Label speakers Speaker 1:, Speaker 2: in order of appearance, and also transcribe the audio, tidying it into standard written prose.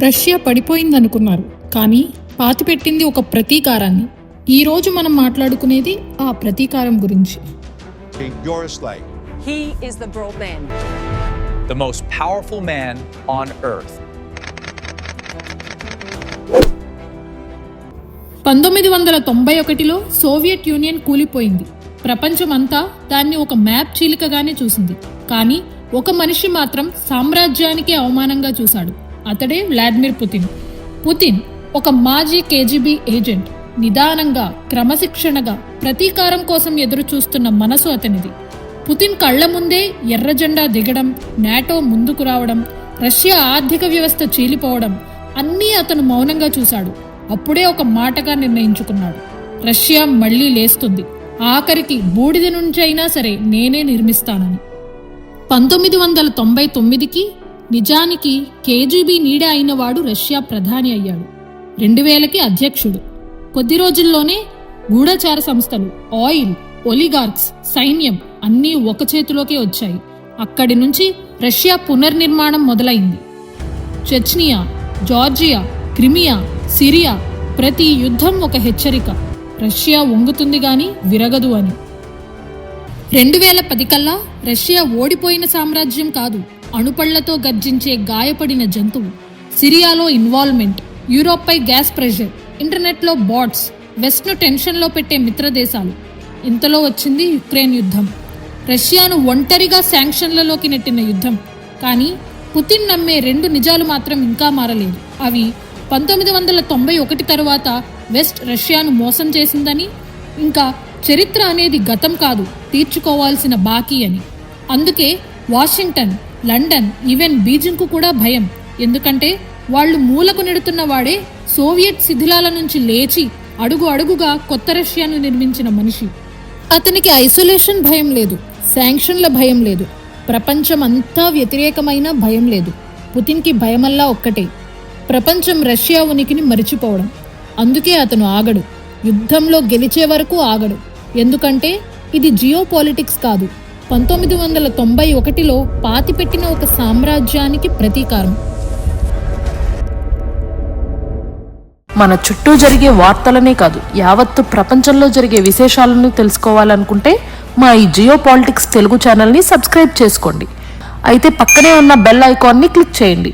Speaker 1: Russia పడిపోయిందనుకున్నారు, కానీ పాతిపెట్టింది ఒక ప్రతీకారాన్ని. ఈరోజు మనం మాట్లాడుకునేది ఆ ప్రతీకారం గురించి.
Speaker 2: He is the broad man.
Speaker 3: The most powerful man on earth.
Speaker 1: 1991లో సోవియట్ యూనియన్ కూలిపోయింది. ప్రపంచమంతా దాన్ని ఒక మ్యాప్ చీలికగానే చూసింది. కానీ ఒక మనిషి మాత్రం సామ్రాజ్యానికే అవమానంగా చూశాడు. అతడే వ్లాదిమిర్ పుతిన్. పుతిన్ ఒక మాజీ కేజీబీ ఏజెంట్. నిదానంగా, క్రమశిక్షణగా ప్రతీకారం కోసం ఎదురు చూస్తున్న మనసు అతనిది. పుతిన్ కళ్ల ముందే ఎర్ర జెండా దిగడం, నాటో ముందుకు రావడం, రష్యా ఆర్థిక వ్యవస్థ చీలిపోవడం అన్నీ అతను మౌనంగా చూశాడు. అప్పుడే ఒక మాటగా నిర్ణయించుకున్నాడు, రష్యా మళ్లీ లేస్తుంది, ఆఖరికి బూడిద నుంచి అయినా సరే నేనే నిర్మిస్తానని. 1999కి నిజానికి కేజీబీ నీడ అయినవాడు రష్యా ప్రధాని అయ్యాడు. 2000కి అధ్యక్షుడు. కొద్ది రోజుల్లోనే గూఢచార సంస్థలు, ఆయిల్, ఒలిగార్క్స్, సైన్యం అన్నీ ఒక చేతిలోకే వచ్చాయి. అక్కడి నుంచి రష్యా పునర్నిర్మాణం మొదలైంది. చెచ్నియా, జార్జియా, క్రిమియా, సిరియా ప్రతి యుద్ధం ఒక హెచ్చరిక, రష్యా వంగుతుంది గాని విరగదు అని. 2010 కల్లా రష్యా ఓడిపోయిన సామ్రాజ్యం కాదు, అణుపళ్లతో గర్జించే గాయపడిన జంతువు. సిరియాలో ఇన్వాల్వ్మెంట్, యూరోప్పై గ్యాస్ ప్రెషర్, ఇంటర్నెట్లో బాట్స్, వెస్ట్ను టెన్షన్లో పెట్టే మిత్రదేశాలు. ఇంతలో వచ్చింది యుక్రెయిన్ యుద్ధం. రష్యాను ఒంటరిగా శాంక్షన్లలోకి నెట్టిన యుద్ధం. కానీ పుతిన్ నమ్మే 2 నిజాలు మాత్రం ఇంకా మారలేదు. అవి 1991 తరువాత వెస్ట్ రష్యాను మోసం చేసిందని, ఇంకా చరిత్ర అనేది గతం కాదు, తీర్చుకోవాల్సిన బాకీ అని. అందుకే వాషింగ్టన్, లండన్, ఈవెన్ బీజింగ్కు కూడా భయం. ఎందుకంటే వాళ్లు మూలకు నెడుతున్న వాడే సోవియట్ శిథిలాల నుంచి లేచి అడుగు అడుగుగా కొత్త రష్యాను నిర్మించిన మనిషి. అతనికి ఐసోలేషన్ భయం లేదు, శాంక్షన్ల భయం లేదు, ప్రపంచం అంతా వ్యతిరేకమైన భయం లేదు. పుతిన్కి భయమల్లా ఒక్కటే, ప్రపంచం రష్యా ఉనికిని మరిచిపోవడం. అందుకే అతను ఆగడు, యుద్ధంలో గెలిచే వరకు ఆగడు. ఎందుకంటే ఇది జియో పాలిటిక్స్ కాదు, 1991లో పాతిపెట్టిన ఒక సామ్రాజ్యానికి ప్రతీకారం.
Speaker 4: మన చుట్టూ జరిగే వార్తలనే కాదు, యావత్తు ప్రపంచంలో జరిగే విశేషాలను తెలుసుకోవాలనుకుంటే మా ఈ జియో పాలిటిక్స్ తెలుగు ఛానల్ని సబ్స్క్రైబ్ చేసుకోండి. అయితే పక్కనే ఉన్న బెల్ ఐకాన్ని క్లిక్ చేయండి.